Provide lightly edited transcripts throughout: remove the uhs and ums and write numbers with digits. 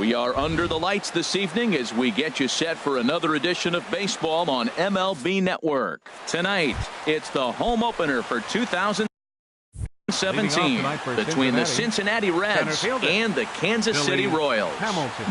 We are under the lights this evening as we get you set for another edition of baseball on MLB Network. Tonight, it's the home opener for 2017 between the Cincinnati Reds and the Kansas City Royals.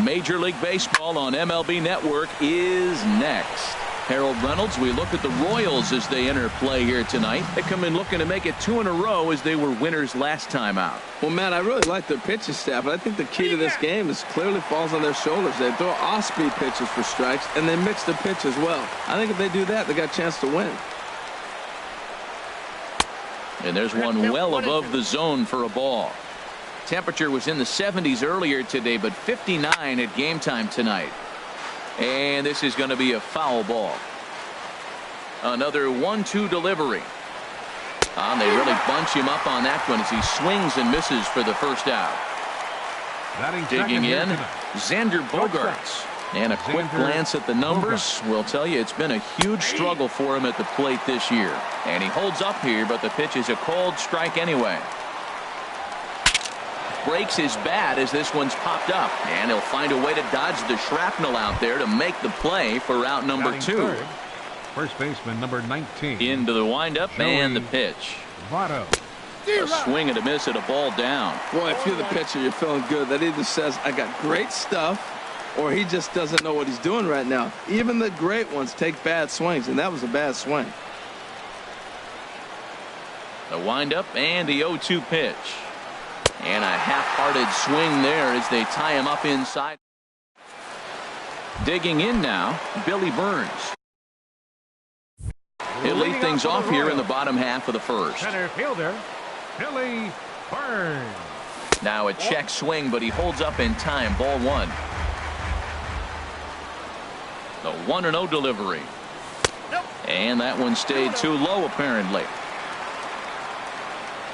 Major League Baseball on MLB Network is next. Harold Reynolds, we look at the Royals as they enter play here tonight. They come in looking to make it 2 in a row as they were winners last time out. Well, Matt, I really like their pitching staff, but I think the key to this game is clearly falls on their shoulders. They throw off-speed pitches for strikes, and they mix the pitch as well. I think if they do that, they got a chance to win. And there's one well above the zone for a ball. Temperature was in the 70s earlier today, but 59 at game time tonight. And this is going to be a foul ball. Another 1-2 delivery. And they really bunch him up on that one as he swings and misses for the first out. Digging in, Xander Bogaerts. And a quick glance at the numbers will tell you it's been a huge struggle for him at the plate this year. And he holds up here, but the pitch is a cold strike anyway. Breaks his bat as this one's popped up, and he'll find a way to dodge the shrapnel out there to make the play for out number 2. First baseman number 19. Into the windup and the pitch. A swing and a miss at a ball down. Boy, if you're the pitcher, you're feeling good. That either says I got great stuff, or he just doesn't know what he's doing right now. Even the great ones take bad swings, and that was a bad swing. The windup and the 0-2 pitch. And a half-hearted swing there as they tie him up inside. Digging in now, Billy Burns. He'll lead things off here in the bottom half of the first. Center fielder, Billy Burns. Now a check swing, but he holds up in time. Ball 1. The 1-0 delivery. And that one stayed too low apparently.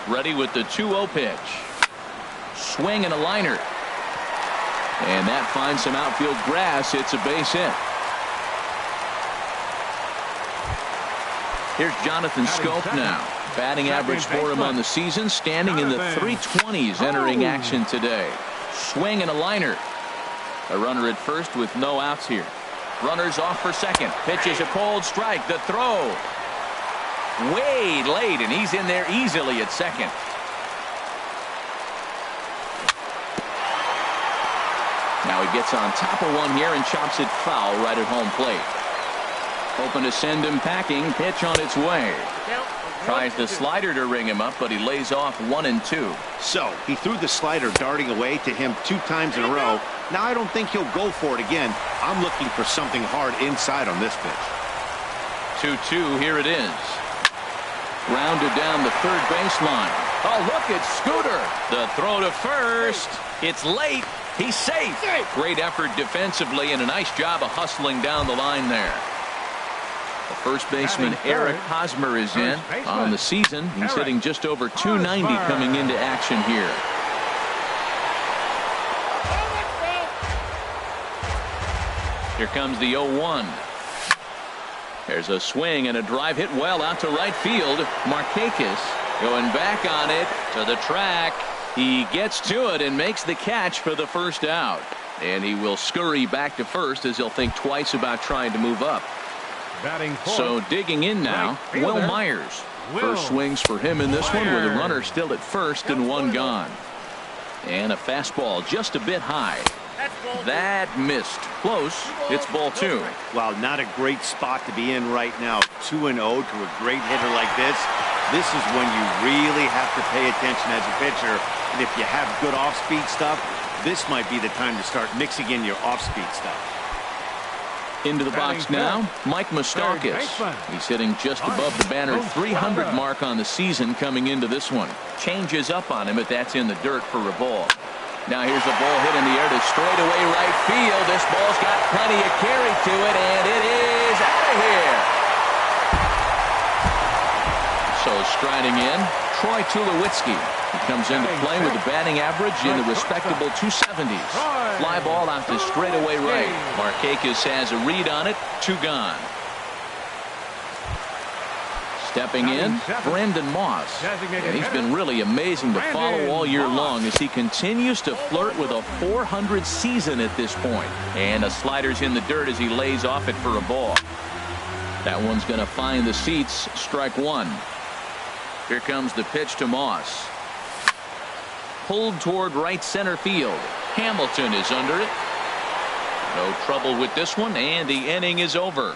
Ready with the 2-0 pitch. Swing and a liner. And that finds some outfield grass. It's a base hit. Here's Jonathan Schoop now. Batting average for him on the season standing in the 320s entering action today. Swing and a liner. A runner at first with no outs here. Runners off for second. Pitch is a cold strike. The throw. Way late, and he's in there easily at second. Now he gets on top of one here and chops it foul right at home plate. Hoping to send him packing. Pitch on its way. Tries the slider to ring him up, but he lays off 1 and 2. So he threw the slider darting away to him 2 times in a row. Now I don't think he'll go for it again. I'm looking for something hard inside on this pitch. 2-2. Here it is. Rounded down the third baseline. Oh, look at Scooter. The throw to first. It's late. He's safe. Great effort defensively and a nice job of hustling down the line there. The first baseman Eric Hosmer is in on the season. He's hitting just over 290 coming into action here. Here comes the 0-1. There's a swing and a drive hit well out to right field. Markakis going back on it to the track. He gets to it and makes the catch for the first out. And he will scurry back to first as he'll think twice about trying to move up. So digging in now, Will Myers. First swings for him in this one with a runner still at first and 1 gone. And a fastball just a bit high. That missed. Close. It's ball 2. Well, not a great spot to be in right now. 2-0 to a great hitter like this. This is when you really have to pay attention as a pitcher. And if you have good off-speed stuff, this might be the time to start mixing in your off-speed stuff. Into the box now, Mike Moustakas. He's hitting just above the banner 300 mark on the season coming into this one. Changes up on him, but that's in the dirt for a ball. Now here's a ball hit in the air to straightaway right field. This ball's got plenty of carry to it, and it is out of here. So striding in, Troy Tulowitzki. He comes into play with a batting average in the respectable 270s. Fly ball out to straightaway right. Markakis has a read on it. 2 gone. Stepping in, Brandon Moss. And he's been really amazing to follow all year long as he continues to flirt with a .400 season at this point. And a slider's in the dirt as he lays off it for a ball. That one's going to find the seats. Strike one. Here comes the pitch to Moss. Pulled toward right center field. Hamilton is under it. No trouble with this one, and the inning is over.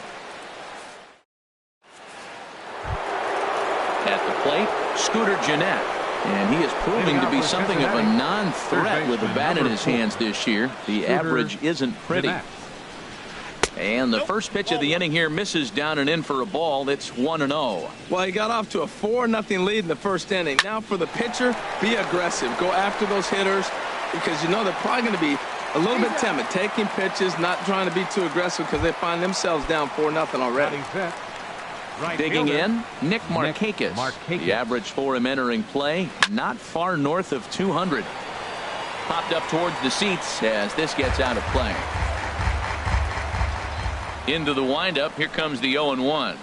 At the plate, Scooter Gennett. And he is proving to be something of a non-threat with the bat in his hands this year. The average isn't pretty. And the first pitch of the inning here misses down and in for a ball. It's 1-0. Well, he got off to a 4-0 lead in the first inning. Now for the pitcher, be aggressive. Go after those hitters because you know they're probably going to be a little bit timid, taking pitches, not trying to be too aggressive because they find themselves down 4-0 already. Digging in, Nick Markakis. The average for him entering play, not far north of 200. Popped up towards the seats as this gets out of play. Into the windup, here comes the 0-1.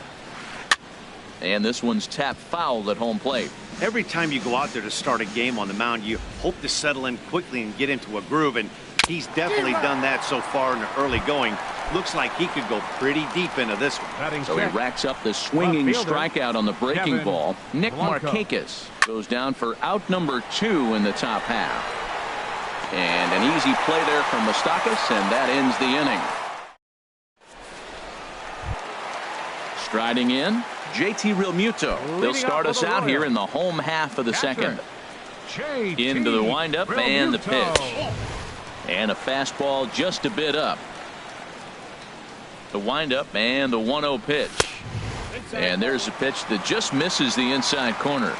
And this one's tapped foul at home plate. Every time you go out there to start a game on the mound, you hope to settle in quickly and get into a groove, and he's definitely done that so far in the early going. Looks like he could go pretty deep into this one. So he racks up the swinging strikeout on the breaking ball. Nick Markakis goes down for out number 2 in the top half. And an easy play there from Moustakas, and that ends the inning. Striding in, JT Realmuto. They'll start us out here in the home half of the second. Into the windup and the pitch. And a fastball just a bit up. The windup and the 1-0 pitch. And there's a pitch that just misses the inside corner.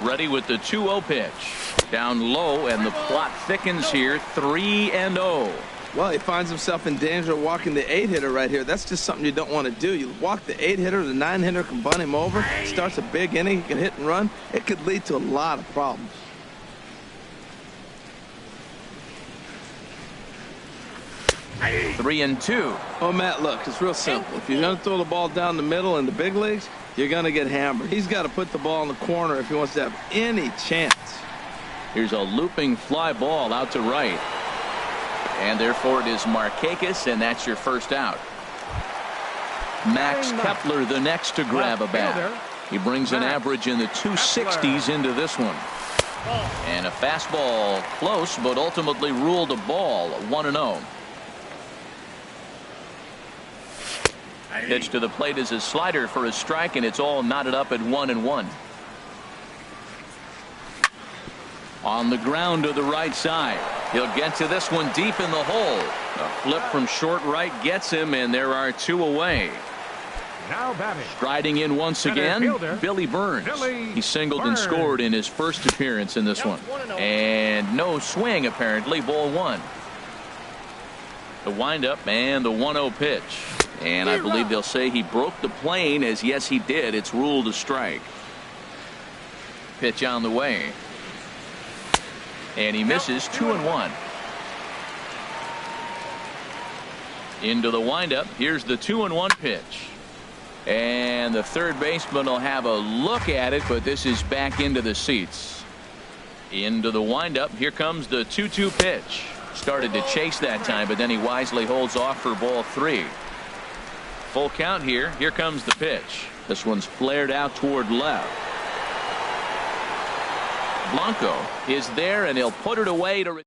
Ready with the 2-0 pitch. Down low, and the plot thickens here. 3-0. Well, he finds himself in danger of walking the 8-hitter right here. That's just something you don't want to do. You walk the 8-hitter, the 9-hitter can bunt him over. Starts a big inning. He can hit and run. It could lead to a lot of problems. Three and two. Oh, Matt, look, it's real simple. If you're going to throw the ball down the middle in the big leagues, you're going to get hammered. He's got to put the ball in the corner if he wants to have any chance. Here's a looping fly ball out to right. And therefore it is Markakis, and that's your first out. Max Kepler the next to grab a bat. He brings an average in the 260s into this one. And a fastball close, but ultimately ruled a ball. 1-0. Pitch to the plate is a slider for a strike, and it's all knotted up at 1-1. On the ground to the right side. He'll get to this one deep in the hole. A flip from short right gets him, and there are 2 away. Now batting. Striding in once again, Billy Burns. He singled and scored in his first appearance in this one. And no swing, apparently. Ball 1. The windup and the 1-0 pitch. And I believe they'll say he broke the plane, as yes, he did. It's ruled a strike. Pitch on the way. And he misses. 2-1. Into the windup. Here's the 2-1 pitch. And the third baseman will have a look at it, but this is back into the seats. Into the windup. Here comes the 2-2 pitch. Started to chase that time, but then he wisely holds off for ball 3. Full count here. Here comes the pitch. This one's flared out toward left. Blanco is there, and he'll put it away to.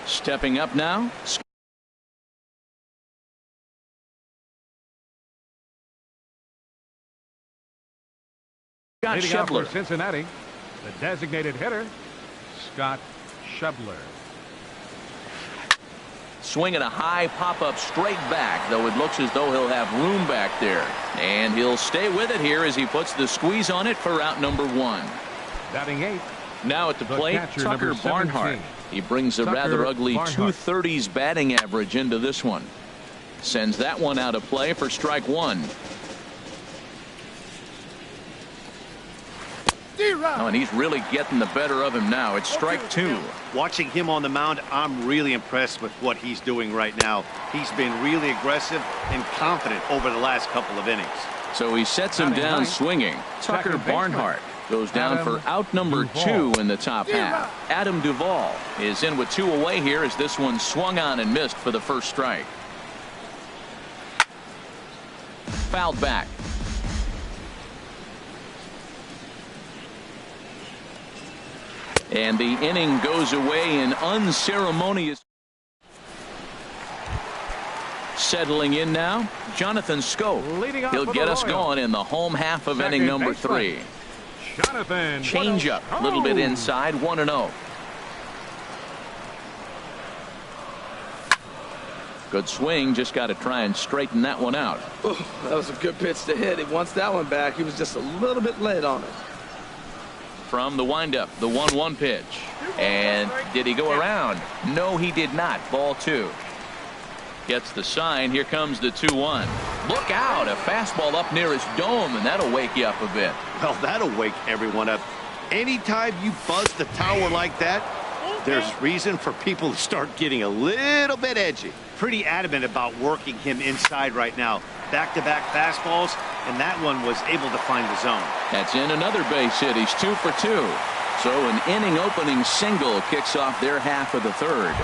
Stepping up now. Scott Leading out for Schebler. Cincinnati, the designated hitter, Scott Schebler. Swinging a high pop-up straight back, though it looks as though he'll have room back there. And he'll stay with it here as he puts the squeeze on it for out number 1. Batting 8th. Now at the plate, Tucker Barnhart. He brings a rather ugly 230s batting average into this one. Sends that one out of play for strike 1. Oh, and he's really getting the better of him now. It's strike two. Watching him on the mound, I'm really impressed with what he's doing right now. He's been really aggressive and confident over the last couple of innings. So he sets him down swinging. Tucker Barnhart goes down for out number 2 in the top half. Adam Duvall is in with 2 away here as this one swung on and missed for the first strike. Fouled back. And the inning goes away in unceremonious. Settling in now, Jonathan Schoop. He'll get us going in the home half of inning number 3. Jonathan. Change up, a little bit inside, 1-0. Good swing, just got to try and straighten that one out. Ooh, that was a good pitch to hit. He wants that one back. He was just a little bit late on it. From the windup, the 1-1 pitch. And did he go around? No, he did not. Ball 2. Gets the sign. Here comes the 2-1. Look out. A fastball up near his dome, and that'll wake you up a bit. Well, that'll wake everyone up. Anytime you buzz the tower like that, there's reason for people to start getting a little bit edgy. Pretty adamant about working him inside right now. Back-to-back fastballs, and that one was able to find the zone. That's in another base hit. He's 2 for 2. So an inning opening single kicks off their half of the third.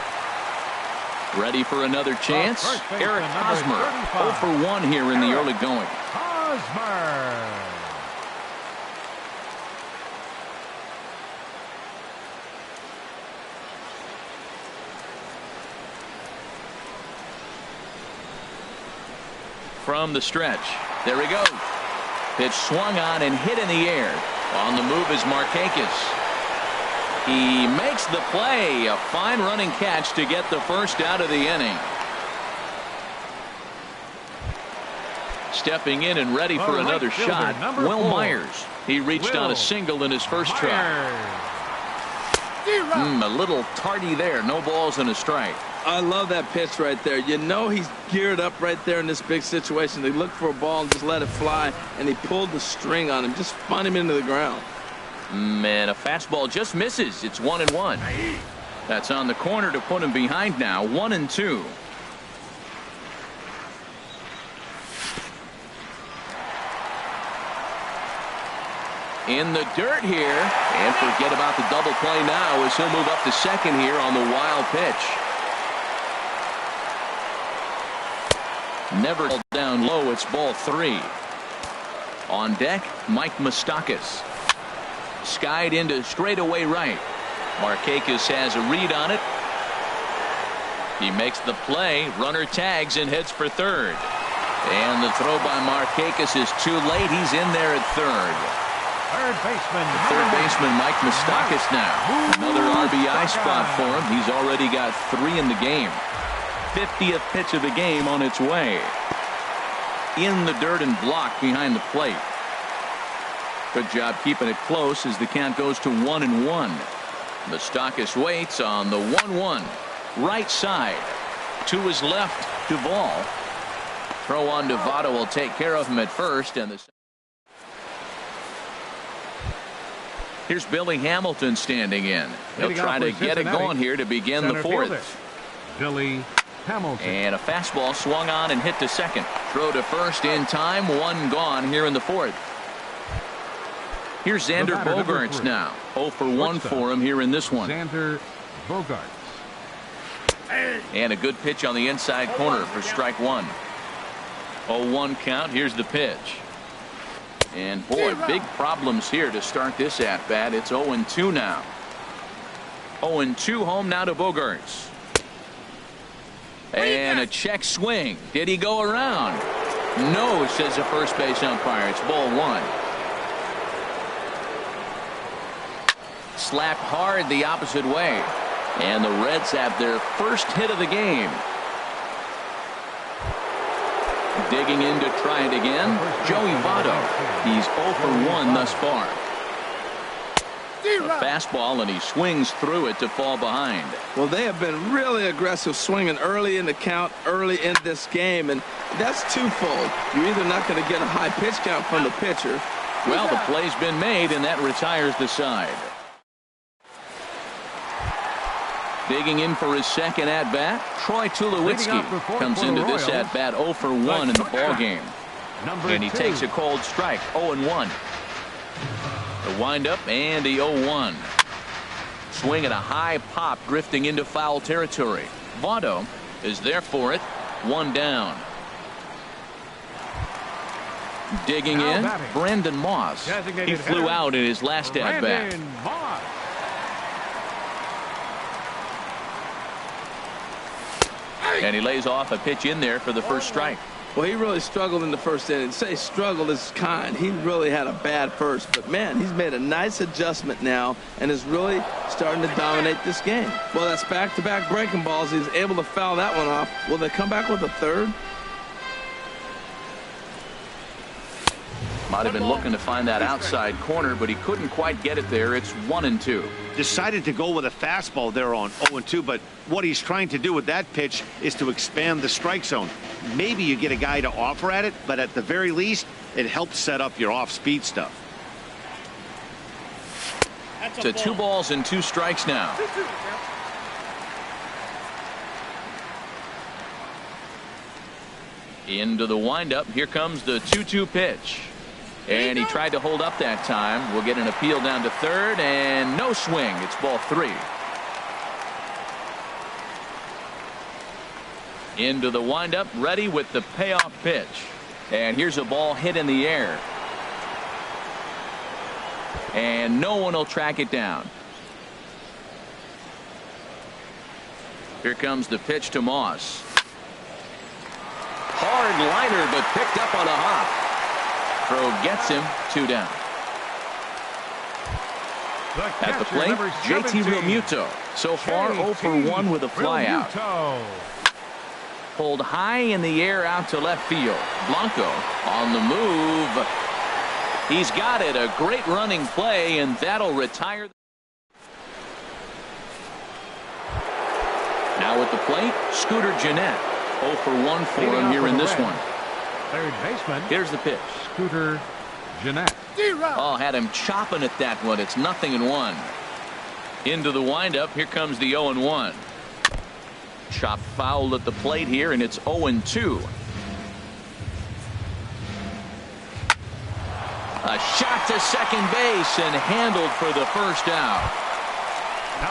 Ready for another chance? Eric Hosmer, 0 for 1 here in the early going. Hosmer. From the stretch. There he goes. Pitch swung on and hit in the air. On the move is Markakis. He makes the play. A fine running catch to get the first out of the inning. Stepping in and ready for another shot, Will Myers. He reached on a single in his first try. A little tardy there. No balls and a strike. I love that pitch right there. You know he's geared up right there in this big situation. They looked for a ball and just let it fly, and he pulled the string on him, just spun him into the ground. Man, a fastball just misses. It's 1-1. That's on the corner to put him behind now. 1-2. In the dirt here, and forget about the double play now as he'll move up to second here on the wild pitch. Never down low. It's ball 3. On deck, Mike Moustakas. Skied into straightaway right. Markakis has a read on it. He makes the play. Runner tags and heads for third. And the throw by Markakis is too late. He's in there at third. Third baseman Mike Moustakas now. Another RBI spot for him. He's already got 3 in the game. 50th pitch of the game on its way. In the dirt and blocked behind the plate. Good job keeping it close as the count goes to 1-1. Moustakas waits on the 1-1. Right side. To his left, Duvall. Throw on Devato will take care of him at first. And here's Billy Hamilton standing in. He'll try to get it going here to begin the fourth. Billy Hamilton. And a fastball swung on and hit to second. Throw to first in time. 1 gone here in the fourth. Here's Xander Bogaerts now. 0 for 1 for him here in this one. Xander Bogaerts. And a good pitch on the inside corner for strike 1. 0-1 count. Here's the pitch. And boy, big problems here to start this at bat. It's 0-2 now. 0-2 home now to Bogaerts. And a check swing. Did he go around? No, says the first base umpire. It's ball 1. Slapped hard the opposite way. And the Reds have their first hit of the game. Digging in to try it again, Joey Votto. He's 0 for 1 thus far. A fastball, and he swings through it to fall behind. Well, they have been really aggressive swinging early in the count, early in this game, and that's twofold. You're either not going to get a high pitch count from the pitcher, Well, the play's been made, and that retires the side. Digging in for his second at-bat, Troy Tulowitzki comes into this at-bat 0 for 1 in the ballgame. And he takes a cold strike, 0-1. The windup and the 0-1. Swing and a high pop drifting into foul territory. Votto is there for it, 1 down. Digging in, Brandon Moss. He flew out in his last at-bat. And he lays off a pitch in there for the first strike. Well, he really struggled in the first inning. Say struggled is kind. He really had a bad first. But, man, he's made a nice adjustment now and is really starting to dominate this game. Well, that's back-to-back breaking balls. He's able to foul that one off. Will they come back with a third? Might have been looking to find that outside corner, but he couldn't quite get it there. It's 1-2. Decided to go with a fastball there on 0-2, but what he's trying to do with that pitch is to expand the strike zone. Maybe you get a guy to offer at it, but at the very least, it helps set up your off-speed stuff. To 2 balls and 2 strikes now. Into the windup. Here comes the 2-2 pitch. And he tried to hold up that time. We'll get an appeal down to third, and no swing. It's ball 3. Into the windup, ready with the payoff pitch. And here's a ball hit in the air. And no one will track it down. Here comes the pitch to Moss. Hard liner, but picked up on a hop. Throw gets him, 2 down. At the plate, JT Realmuto. So far 0 for 1 with a flyout. Pulled high in the air out to left field. Blanco on the move. He's got it. A great running play, and that'll retire. Now at the plate, Scooter Gennett. 0 for 1 for him here in this one. Third baseman. Here's the pitch. Scooter Gennett. Oh, had him chopping at that one. It's 0-1. Into the windup. Here comes the 0-1. Chop foul at the plate here, and it's 0-2. A shot to second base and handled for the first out.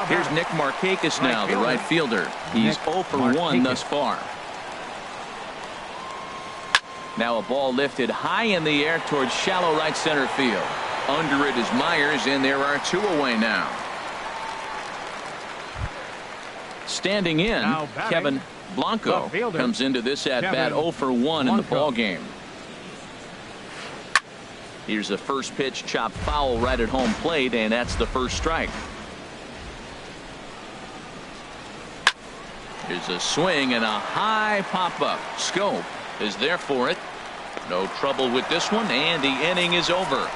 Here's Nick Markakis now, the right fielder. He's 0 for 1 thus far. Now a ball lifted high in the air towards shallow right center field. Under it is Myers, and there are 2 away now. Standing in, Kevin Blanco comes into this at-bat 0 for 1 in the ballgame. Here's the first pitch, chopped foul right at home plate, and that's the first strike. Here's a swing and a high pop-up. Schoop is there for it. No trouble with this one, and the inning is over.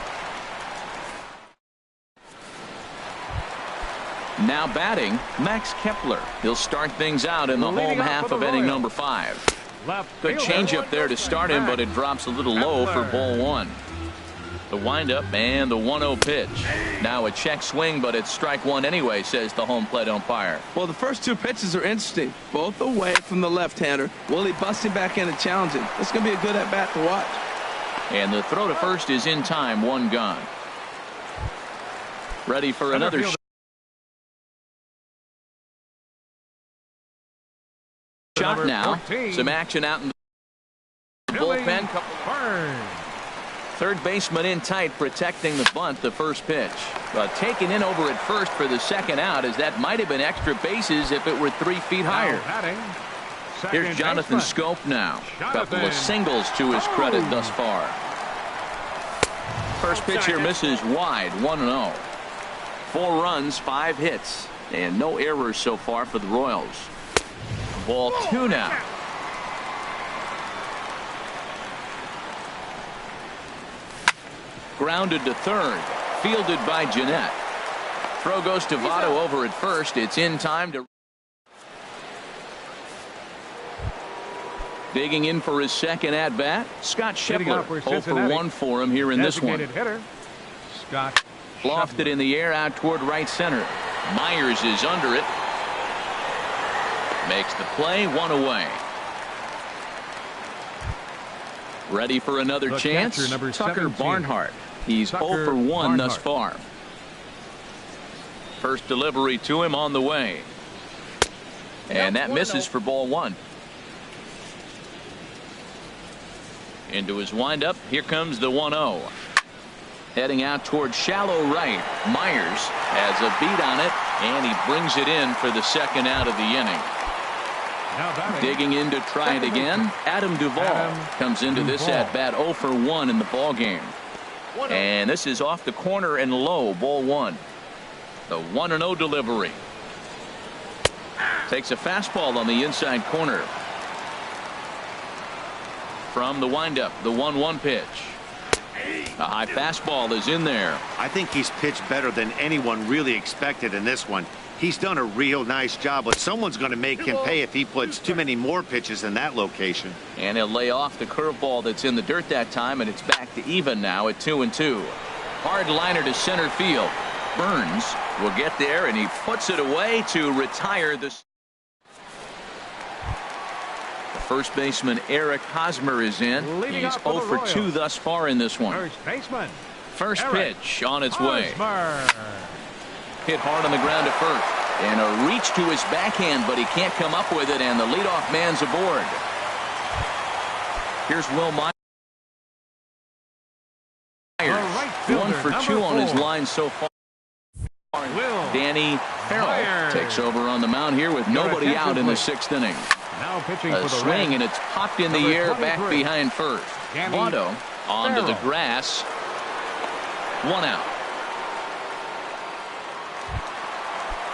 Now batting, Max Kepler. He'll start things out in the home half of inning number 5. Good changeup there to start him, but it drops a little low for ball 1. The windup and the 1-0 pitch. Now a check swing, but it's strike 1 anyway, says the home plate umpire. Well, the first 2 pitches are interesting. Both away from the left-hander. Will he bust him back in and challenge him? It's going to be a good at-bat to watch. And the throw to first is in time. 1 gone. Ready for another shot now. Some action out in the bullpen. Third baseman in tight, protecting the bunt, the first pitch. But taken in over at first for the second out, as that might have been extra bases if it were 3 feet higher. Here's Jonathan Schoop now. Couple of singles to his credit thus far. First pitch here misses wide, 1-0. 4 runs, 5 hits, and no errors so far for the Royals. Ball 2 now. Grounded to third. Fielded by Gennett. Throw goes to Votto over at first. It's in time to. Digging in for his second at-bat, Scott Hitting Scheffler. up for 0 for Cincinnati. 1 for him here in this one. Designated hitter, Scott Lofted Scheffler. in the air out toward right center. Myers is under it. Makes the play, 1 away. Ready for another The chance? catcher, number Tucker 17. Barnhart. He's Tucker 0 for 1 thus Barnhart. far. First delivery to him on the way. And that misses for ball 1. Into his windup. Here comes the 1-0. Heading out toward shallow right. Myers has a beat on it, and he brings it in for the second out of the inning. Now batting, Digging in to try it again. Adam Duvall comes into this Duvall. at bat 0 for 1 in the ball game. And this is off the corner and low, ball 1. The 1-0 delivery. Takes a fastball on the inside corner. From the windup, the 1-1 pitch. A high fastball is in there. I think he's pitched better than anyone really expected in this one. He's done a real nice job, but someone's going to make him pay if he puts too many more pitches in that location. And he'll lay off the curveball that's in the dirt that time, and it's back to even now at 2-2. Hard liner to center field. Burns will get there, and he puts it away to retire this. The first baseman Eric Hosmer is in. Leading He's off for 0 the for Royals. 2 thus far in this one. first baseman, First Eric pitch on its way. Hosmer. Hit hard on the ground to first. And a reach to his backhand, but he can't come up with it, and the leadoff man's aboard. Here's Will Myers. right 1 fielder, for number 2 on his 4. line so far. Will Danny Farrell Myers. takes over on the mound here with nobody attention, out in the please. 6th inning. Now pitching A for the swing, and Reds. it's popped in the Number air back 23. behind first. Danny Votto onto the Farrell. grass. 1 out.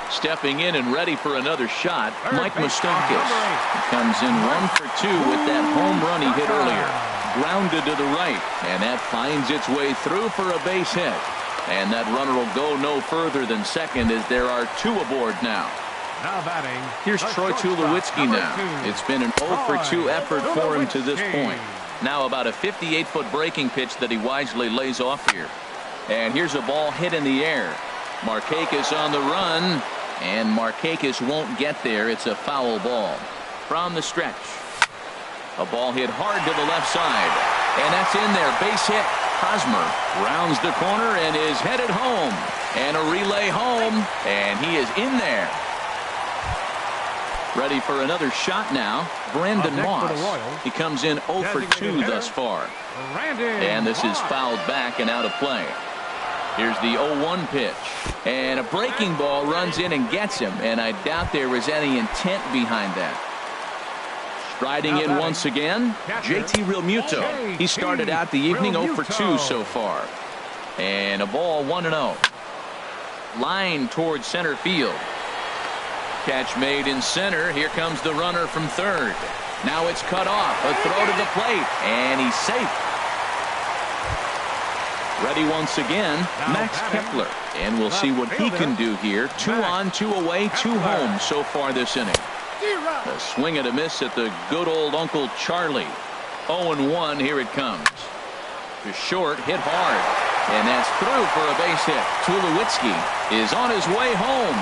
Stepping in and ready for another shot, Third Mike baseman, Moustakas. number 8. He comes in 1 for 2 with that home run he hit earlier. Grounded to the right, and that finds its way through for a base hit. And that runner will go no further than second as there are 2 aboard now. Now batting. Here's the Troy shortstop, Tulowitzki number now. 2. It's been an 0 for 2 effort for him to this Tulowitzki. point. Now about a 58-foot breaking pitch that he wisely lays off here. And here's a ball hit in the air. Markakis on the run, and Markakis won't get there. It's a foul ball. From the stretch. A ball hit hard to the left side. And that's in there. Base hit. Hosmer rounds the corner and is headed home. And a relay home, and he is in there. Ready for another shot now. Brandon Up next for the Moss. Royals. He comes in 0 for 2 Designated hitter. thus far. Brandon And this is Moss. fouled back and out of play. Here's the 0-1 pitch. And a breaking ball runs in and gets him. And I doubt there was any intent behind that. Striding Now in batting. once again, Catcher, JT Realmuto. He JT started out the evening 0 for 2 Realmuto. so far. And a ball 1-0. Line towards center field. Catch made in center. Here comes the runner from third. Now it's cut off. A throw to the plate. And he's safe. Ready once again, Now Max batting. Kepler. And we'll see what he fielder, can do here. 2 Max on, 2 away, 2 Kepler. home so far this inning. A swing and a miss at the good old Uncle Charlie. 0-1, here it comes. To short, hit hard. And that's through for a base hit. Tulowitzki is on his way home.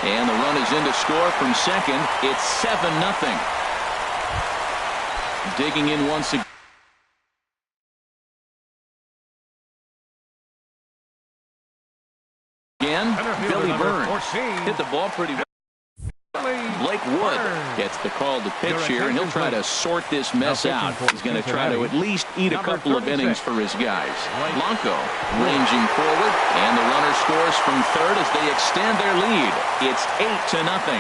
And the run is in to score from second. It's 7-0. Digging in once again. Center fielder Billy number Burns 14. hit the ball pretty well. Blake Wood gets the call to pitch here, and he'll try to sort this mess Now out. pitching for He's going to try to at least eat a Number couple of 36. innings for his guys. Blake Blanco ranging forward, and the runner scores from third as they extend their lead. It's 8-0.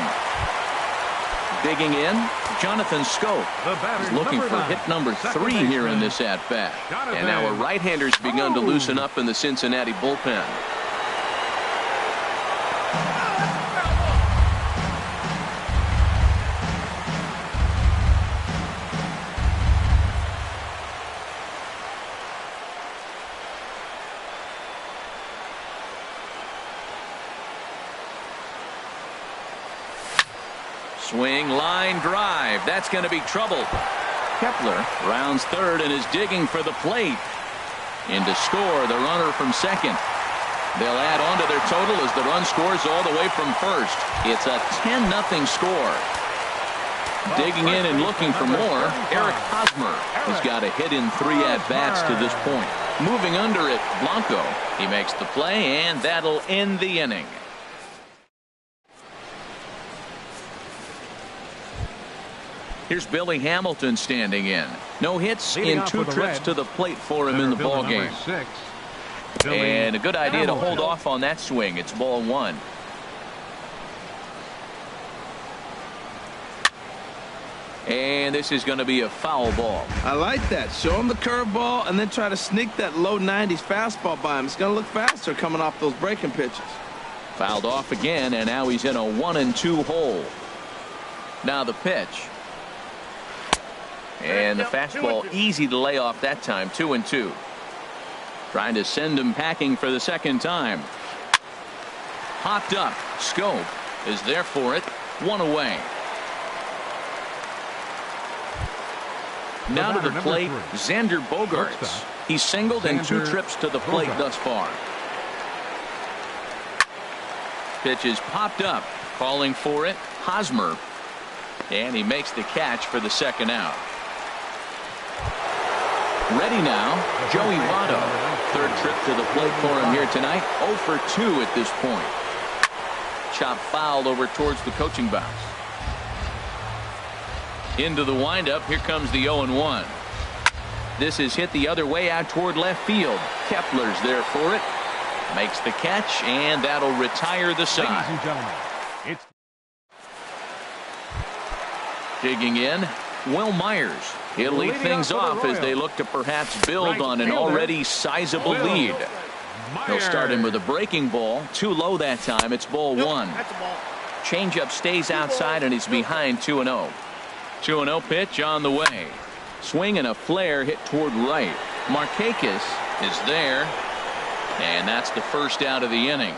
Digging in, Jonathan Scope The batter, is looking number for 9, hit number second 3 here in baseman, this at-bat. Jonathan And now a right-hander's begun to Scope. loosen up in the Cincinnati bullpen. Swing, line drive. That's going to be trouble. Kepler rounds third and is digging for the plate. In to score the runner from second. They'll add on to their total as the run scores all the way from first. It's a 10-0 score. Digging in and looking for more, Eric Hosmer has got a hit in 3 at-bats to this point. Moving under it, Blanco. He makes the play, and that'll end the inning. Here's Billy Hamilton standing in. No hits in 2 trips to the plate for him in the ball game. And a good idea to hold off on that swing. It's ball 1. And this is going to be a foul ball. I like that. Show him the curveball and then try to sneak that low 90s fastball by him. It's going to look faster coming off those breaking pitches. Fouled off again, and now he's in a 1-2 hole. Now the pitch. And the fastball easy to lay off that time. 2-2. Trying to send him packing for the second time. Hopped up. Scope is there for it. 1 away. Now to the plate, Xander Bogaerts. He's singled in 2 trips to the plate thus far. Pitch is popped up. Calling for it, Hosmer. And he makes the catch for the second out. Ready now, Joey Votto. 3rd trip to the plate for him here tonight. 0 for 2 at this point. Chop fouled over towards the coaching box. Into the windup. Here comes the 0-1. This is hit the other way out toward left field. Kepler's there for it. Makes the catch, and that'll retire the side. Ladies and gentlemen, it's digging in, Will Myers. He'll lead things off as they look to perhaps build on an already sizable lead. He'll start him with a breaking ball. Too low that time. It's ball 1. Changeup stays outside, and he's behind 2-0. 2-0 pitch on the way. Swing and a flare hit toward right. Markakis is there, and that's the first out of the inning.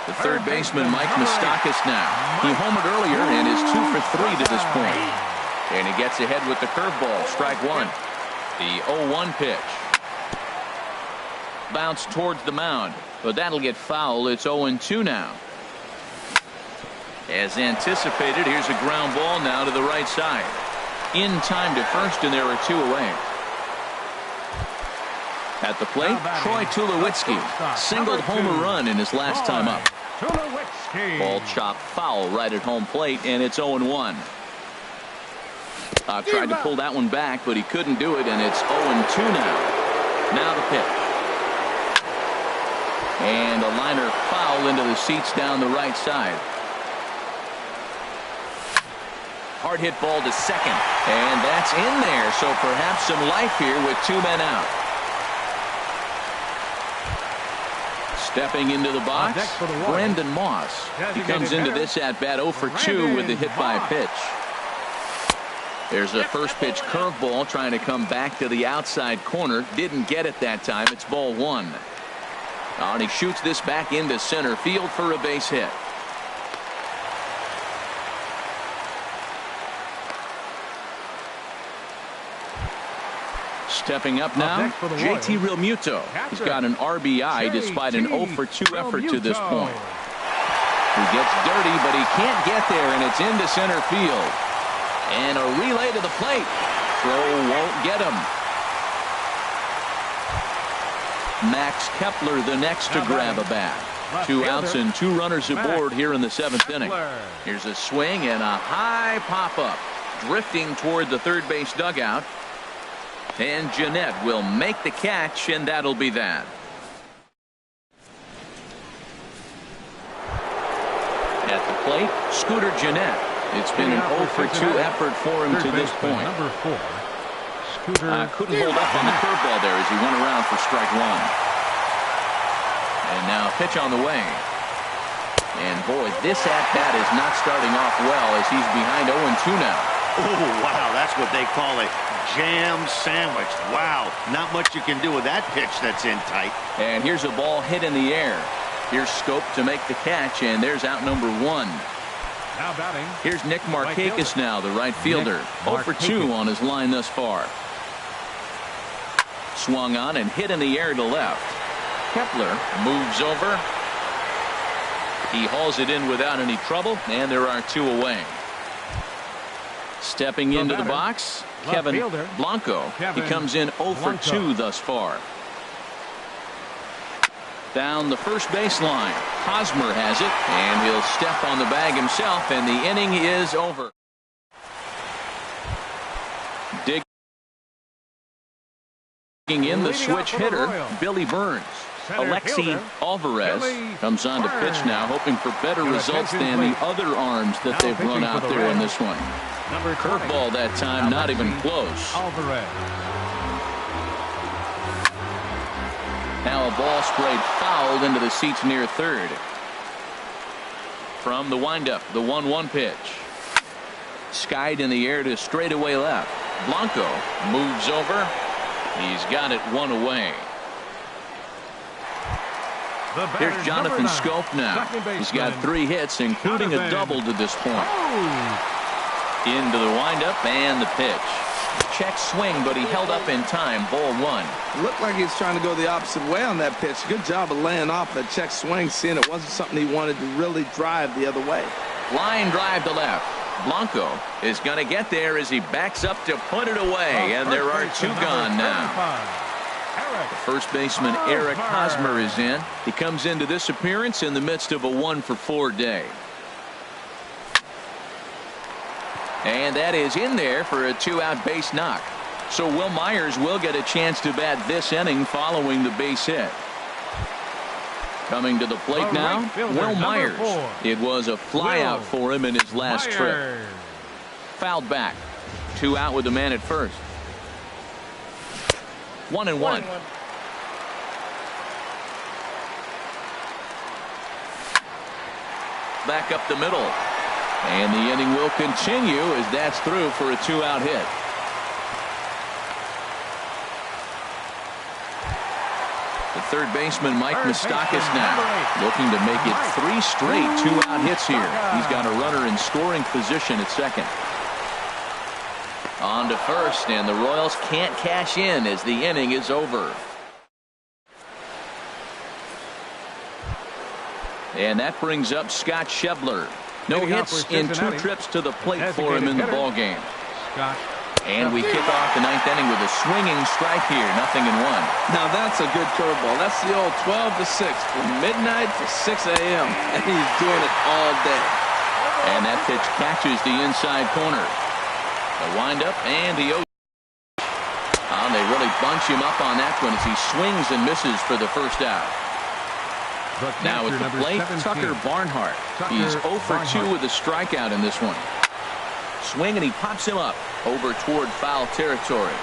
The third baseman, Mike Moustakas, now. He homered earlier and is 2 for 3 to this point. And he gets ahead with the curveball. Strike 1. The 0-1 pitch. Bounce towards the mound, but that'll get foul. It's 0-2 now. As anticipated, here's a ground ball now to the right side. In time to first, and there are 2 away. At the plate, Troy Tulowitzki singled homer run in his last time up. Ball chopped foul right at home plate, and it's 0-1. Tried to pull that one back, but he couldn't do it, and it's 0-2 now. Now the pitch. And a liner foul into the seats down the right side. Hard hit ball to second, and that's in there, so perhaps some life here with 2 men out. Stepping into the box, Brandon Moss. He comes into this at-bat 0 for 2 with the hit by pitch. There's a first pitch curveball trying to come back to the outside corner. Didn't get it that time. It's ball 1. And he shoots this back into center field for a base hit. Stepping up now, JT Realmuto. He's got an RBI despite an 0 for 2 effort to this point. He gets dirty, but he can't get there, and it's into center field. And a relay to the plate. Throw won't get him. Max Kepler the next to grab a bat. 2 outs and 2 runners aboard here in the 7th inning. Here's a swing and a high pop-up. Drifting toward the third base dugout. And Jeanette will make the catch, and that'll be that. At the plate, Scooter Jeanette. It's been an 0 for 2 effort for him to this point. Number 4, Scooter. Couldn't hold up on the curveball there as he went around for strike 1. And now a pitch on the way. And boy, this at-bat is not starting off well as he's behind 0-2 now. Oh, wow, that's what they call a jam sandwich. Wow, not much you can do with that pitch that's in tight. And here's a ball hit in the air. Here's Scope to make the catch, and there's out number 1. Now batting. Here's Nick Markakis Right now, the right fielder. Nick 0 for 2 Markakis. on his line thus far. Swung on and hit in the air to left. Kepler moves over. He hauls it in without any trouble, and there are 2 away. Stepping into the box, left Kevin fielder, Blanco. Kevin He comes in 0 for Blanco. 2 thus far. Down the first baseline. Hosmer has it, and he'll step on the bag himself, and the inning is over. Digging in the Leading switch off for the hitter, Royals. Billy Burns. Center Alexi fielder, Alvarez Billy comes on to pitch Burns. now, hoping for better Good results attention, than the please. other arms that Now they've run pitching out for the there in Reds. this one. Number 20, Curveball that time, not even Alexi close. Alvarez. Now a ball sprayed fouled into the seats near third. From the windup, the 1-1 pitch. Skied in the air to straightaway left. Blanco moves over. He's got it 1 away. The Here's batter, Jonathan number 9, Scope now. second He's got baseman, 3 hits, including a Jonathan. double to this point. Oh, Into the windup and the pitch. Check swing, but he held up in time. Ball 1. Looked like he's trying to go the opposite way on that pitch. Good job of laying off that check swing, seeing it wasn't something he wanted to really drive the other way. Line drive to left. Blanco is going to get there as he backs up to put it away, and there are 2 gone now. First baseman Eric Hosmer is in. He comes into this appearance in the midst of a 1 for 4 day. And that is in there for a 2-out base knock. So Will Myers will get a chance to bat this inning following the base hit. Coming to the plate The now, right fielder, Will number Myers. 4. It was a flyout Will for him in his last trip. Myers. Fouled back. 2 out with the man at first. 1-1. Back up the middle. And the inning will continue as that's through for a 2-out hit. The third baseman, Mike Third Moustakas baseman, now, number 8. looking to make it Mike 3 straight 2-out hits here. Moustakas. He's got a runner in scoring position at second. On to first, and the Royals can't cash in as the inning is over. And that brings up Scott Schebler. No Leading off hits for in 2 Cincinnati. trips to the plate for him in the Designated ball game. Scott. And we kick off the 9th inning with a swinging strike here, 0-1. Now that's a good curveball. That's the old 12 to 6 from midnight to 6 a.m. and he's doing it all day. And that pitch catches the inside corner. The windup and the 0. They really bunch him up on that one as he swings and misses for the first out. The Now at catcher, the number plate, 17. Tucker Barnhart. Tucker He's 0 for 2 Barnhart. with a strikeout in this one. Swing and he pops him up over toward foul territory.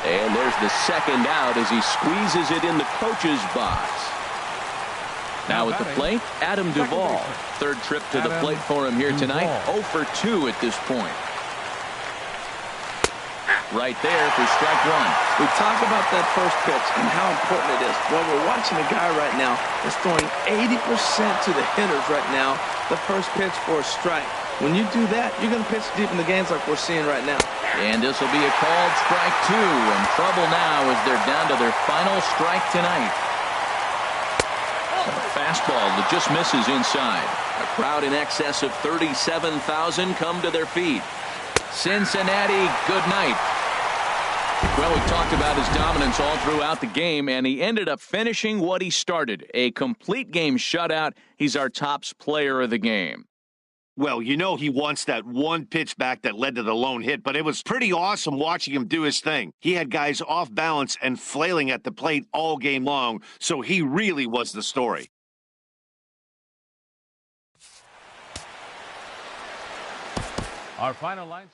And there's the second out as he squeezes it in the coach's box. Now at the plate, Adam Duvall. Third trip to the Adam plate for him here tonight. Duvall. 0 for 2 at this point. Right there for strike 1. We talk about that first pitch and how important it is. Well, we're watching a guy right now that's throwing 80% to the hitters right now, the first pitch for a strike. When you do that, you're going to pitch deep in the games like we're seeing right now. And this will be a called strike 2. And trouble now as they're down to their final strike tonight. A fastball that just misses inside. A crowd in excess of 37,000 come to their feet. Cincinnati, good night. Well, we talked about his dominance all throughout the game, and he ended up finishing what he started. A complete game shutout. He's our top player of the game. Well, you know he wants that one pitch back that led to the lone hit, but it was pretty awesome watching him do his thing. He had guys off balance and flailing at the plate all game long, so he really was the story. Our final line.